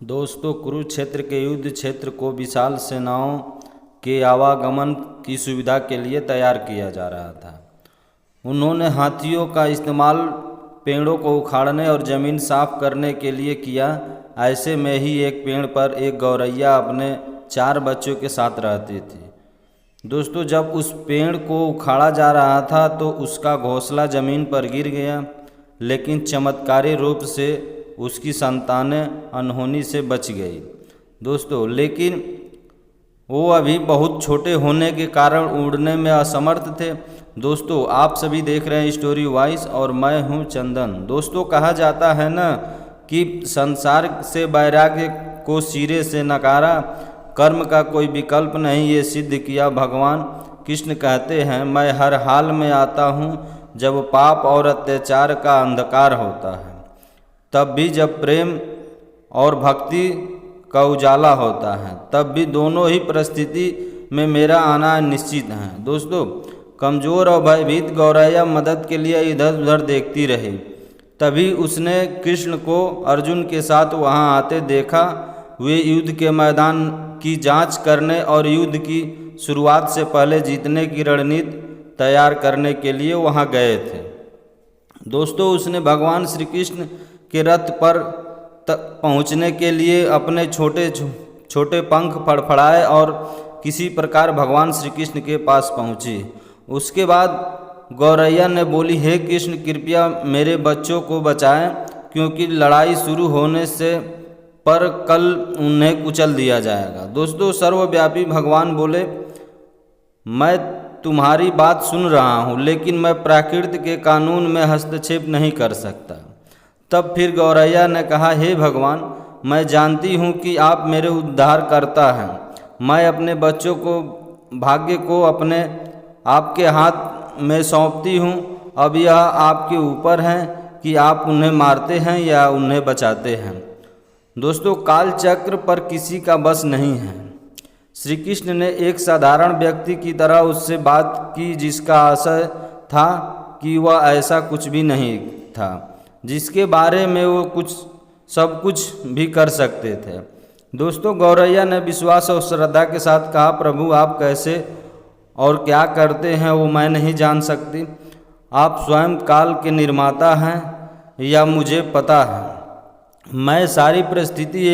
दोस्तों, कुरुक्षेत्र के युद्ध क्षेत्र को विशाल सेनाओं के आवागमन की सुविधा के लिए तैयार किया जा रहा था। उन्होंने हाथियों का इस्तेमाल पेड़ों को उखाड़ने और ज़मीन साफ करने के लिए किया। ऐसे में ही एक पेड़ पर एक गौरैया अपने 4 बच्चों के साथ रहती थी। दोस्तों, जब उस पेड़ को उखाड़ा जा रहा था तो उसका घोंसला ज़मीन पर गिर गया, लेकिन चमत्कारी रूप से उसकी संतानें अनहोनी से बच गई। दोस्तों, लेकिन वो अभी बहुत छोटे होने के कारण उड़ने में असमर्थ थे। दोस्तों, आप सभी देख रहे हैं स्टोरी वॉइस और मैं हूं चंदन। दोस्तों, कहा जाता है ना कि संसार से वैराग्य को सिरे से नकारा, कर्म का कोई विकल्प नहीं, ये सिद्ध किया भगवान कृष्ण कहते हैं, मैं हर हाल में आता हूँ जब पाप और अत्याचार का अंधकार होता है, तब भी जब प्रेम और भक्ति का उजाला होता है, तब भी दोनों ही परिस्थिति में मेरा आना निश्चित है। दोस्तों, कमज़ोर और भयभीत गौरैया मदद के लिए इधर उधर देखती रही। तभी उसने कृष्ण को अर्जुन के साथ वहां आते देखा। वे युद्ध के मैदान की जांच करने और युद्ध की शुरुआत से पहले जीतने की रणनीति तैयार करने के लिए वहां गए थे। दोस्तों, उसने भगवान श्री कृष्ण के रथ पर पहुंचने के लिए अपने छोटे छोटे पंख फड़फड़ाए और किसी प्रकार भगवान श्री कृष्ण के पास पहुंची। उसके बाद गौरैया ने बोली, हे कृष्ण, कृपया मेरे बच्चों को बचाएं, क्योंकि लड़ाई शुरू होने से पर कल उन्हें कुचल दिया जाएगा। दोस्तों, सर्वव्यापी भगवान बोले, मैं तुम्हारी बात सुन रहा हूँ, लेकिन मैं प्रकृति के कानून में हस्तक्षेप नहीं कर सकता। तब फिर गौरैया ने कहा, हे भगवान, मैं जानती हूँ कि आप मेरे उद्धार करता हैं। मैं अपने बच्चों को भाग्य को अपने आपके हाथ में सौंपती हूँ। अब यह आपके ऊपर है कि आप उन्हें मारते हैं या उन्हें बचाते हैं। दोस्तों, काल चक्र पर किसी का बस नहीं है। श्री कृष्ण ने एक साधारण व्यक्ति की तरह उससे बात की, जिसका आशय था कि वह ऐसा कुछ भी नहीं था जिसके बारे में वो सब कुछ भी कर सकते थे। दोस्तों, गौरैया ने विश्वास और श्रद्धा के साथ कहा, प्रभु, आप कैसे और क्या करते हैं वो मैं नहीं जान सकती। आप स्वयं काल के निर्माता हैं, या मुझे पता है। मैं सारी परिस्थिति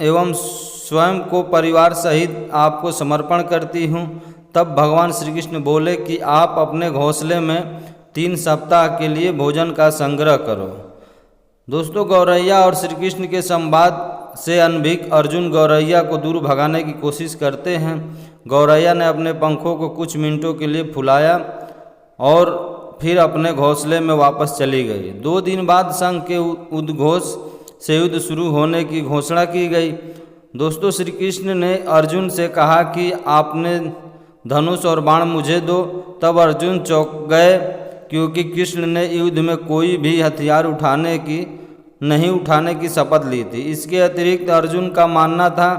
एवं स्वयं को परिवार सहित आपको समर्पण करती हूँ। तब भगवान श्री कृष्ण बोले कि आप अपने घोंसले में 3 सप्ताह के लिए भोजन का संग्रह करो। दोस्तों, गौरैया और श्री कृष्ण के संवाद से अनभिज्ञ अर्जुन गौरैया को दूर भगाने की कोशिश करते हैं। गौरैया ने अपने पंखों को कुछ मिनटों के लिए फुलाया और फिर अपने घोंसले में वापस चली गई। 2 दिन बाद संघ के उद्घोष से युद्ध शुरू होने की घोषणा की गई। दोस्तों, श्री कृष्ण ने अर्जुन से कहा कि आपने धनुष और बाण मुझे दो। तब अर्जुन चौंक गए, क्योंकि कृष्ण ने युद्ध में कोई भी हथियार नहीं उठाने की शपथ ली थी। इसके अतिरिक्त अर्जुन का मानना था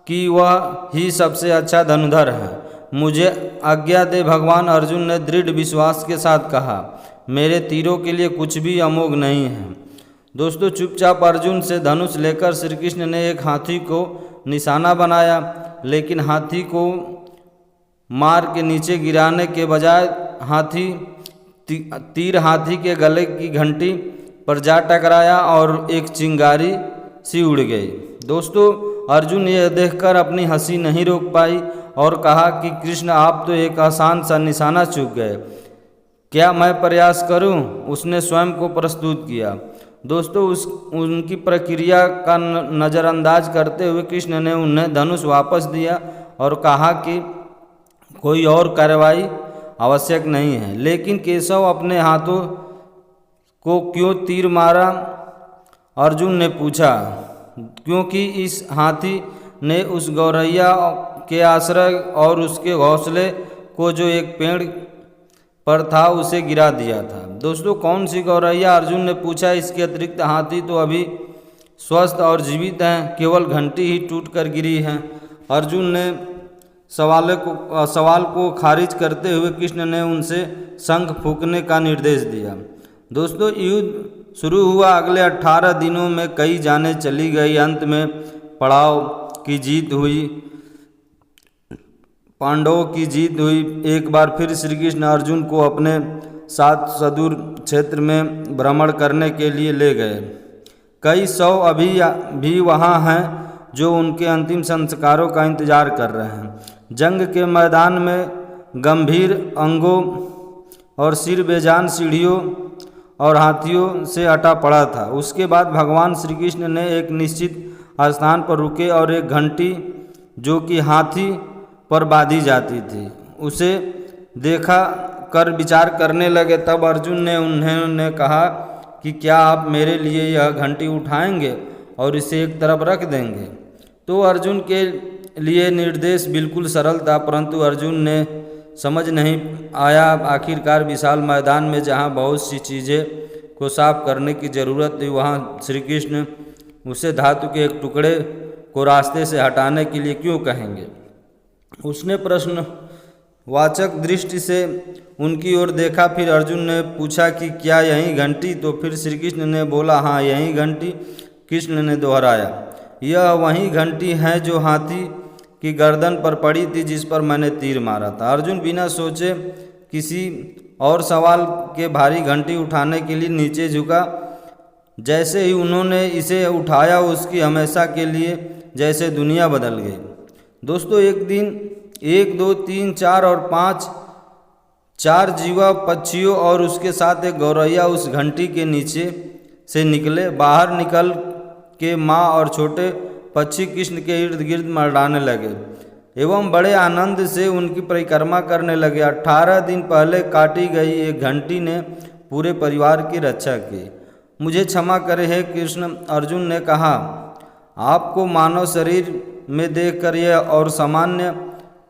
कि वह ही सबसे अच्छा धनुर्धर है। मुझे आज्ञा दे भगवान, अर्जुन ने दृढ़ विश्वास के साथ कहा, मेरे तीरों के लिए कुछ भी अमोघ नहीं है। दोस्तों, चुपचाप अर्जुन से धनुष लेकर श्री कृष्ण ने एक हाथी को निशाना बनाया, लेकिन हाथी को मार के नीचे गिराने के बजाय तीर हाथी के गले की घंटी पर जा टकराया और एक चिंगारी सी उड़ गई। दोस्तों, अर्जुन यह देखकर अपनी हंसी नहीं रोक पाई और कहा कि कृष्ण, आप तो एक आसान सा निशाना चूक गए, क्या मैं प्रयास करूं? उसने स्वयं को प्रस्तुत किया। दोस्तों, उनकी प्रक्रिया का नज़रअंदाज करते हुए कृष्ण ने उन्हें धनुष वापस दिया और कहा कि कोई और कार्रवाई आवश्यक नहीं है। लेकिन केशव, अपने हाथों को क्यों तीर मारा? अर्जुन ने पूछा। क्योंकि इस हाथी ने उस गौरैया के आश्रय और उसके घोंसले को जो एक पेड़ पर था उसे गिरा दिया था। दोस्तों, कौन सी गौरैया? अर्जुन ने पूछा। इसके अतिरिक्त हाथी तो अभी स्वस्थ और जीवित हैं, केवल घंटी ही टूट कर गिरी है। अर्जुन ने सवाल को खारिज करते हुए कृष्ण ने उनसे शंख फूंकने का निर्देश दिया। दोस्तों, युद्ध शुरू हुआ। अगले 18 दिनों में कई जानें चली गई। अंत में पड़ाव की जीत हुई, पांडवों की जीत हुई। एक बार फिर श्री कृष्ण अर्जुन को अपने साथ सुदूर क्षेत्र में भ्रमण करने के लिए ले गए। कई सौ अभी भी वहाँ हैं जो उनके अंतिम संस्कारों का इंतजार कर रहे हैं। जंग के मैदान में गंभीर अंगों और सिर बेजान सीढ़ियों और हाथियों से अटा पड़ा था। उसके बाद भगवान श्री कृष्ण ने एक निश्चित स्थान पर रुके और एक घंटी जो कि हाथी पर बांधी जाती थी उसे देखा कर विचार करने लगे। तब अर्जुन ने उन्होंने कहा कि क्या आप मेरे लिए यह घंटी उठाएंगे और इसे एक तरफ रख देंगे। तो अर्जुन के लिए निर्देश बिल्कुल सरल था, परंतु अर्जुन ने समझ नहीं आया। आखिरकार विशाल मैदान में जहाँ बहुत सी चीज़ें को साफ करने की ज़रूरत थी, वहाँ श्री कृष्ण उसे धातु के एक टुकड़े को रास्ते से हटाने के लिए क्यों कहेंगे। उसने प्रश्नवाचक दृष्टि से उनकी ओर देखा। फिर अर्जुन ने पूछा कि क्या यही घंटी? तो फिर श्री कृष्ण ने बोला, हाँ यही घंटी। कृष्ण ने दोहराया, यह वही घंटी है जो हाथी की गर्दन पर पड़ी थी जिस पर मैंने तीर मारा था। अर्जुन बिना सोचे किसी और सवाल के भारी घंटी उठाने के लिए नीचे झुका। जैसे ही उन्होंने इसे उठाया उसकी हमेशा के लिए जैसे दुनिया बदल गई। दोस्तों, एक दिन 1, 2, 3, 4 और 5 4 जीवा पक्षियों और उसके साथ एक गौरैया उस घंटी के नीचे से निकले। बाहर निकल के माँ और छोटे पक्षी कृष्ण के इर्द गिर्द मंडराने लगे एवं बड़े आनंद से उनकी परिक्रमा करने लगे। 18 दिन पहले काटी गई एक घंटी ने पूरे परिवार की रक्षा की। मुझे क्षमा करे हे कृष्ण, अर्जुन ने कहा। आपको मानव शरीर में देखकर यह और सामान्य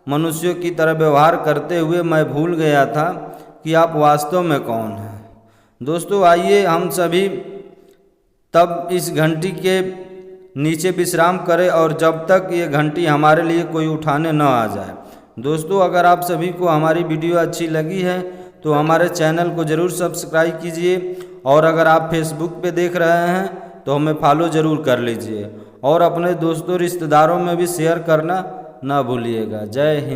मनुष्यों की तरह व्यवहार करते हुए मैं भूल गया था कि आप वास्तव में कौन हैं। दोस्तों, आइए हम सभी तब इस घंटी के नीचे विश्राम करें और जब तक ये घंटी हमारे लिए कोई उठाने न आ जाए। दोस्तों, अगर आप सभी को हमारी वीडियो अच्छी लगी है तो हमारे चैनल को ज़रूर सब्सक्राइब कीजिए और अगर आप फेसबुक पे देख रहे हैं तो हमें फॉलो ज़रूर कर लीजिए और अपने दोस्तों रिश्तेदारों में भी शेयर करना ना भूलिएगा। जय हिंद।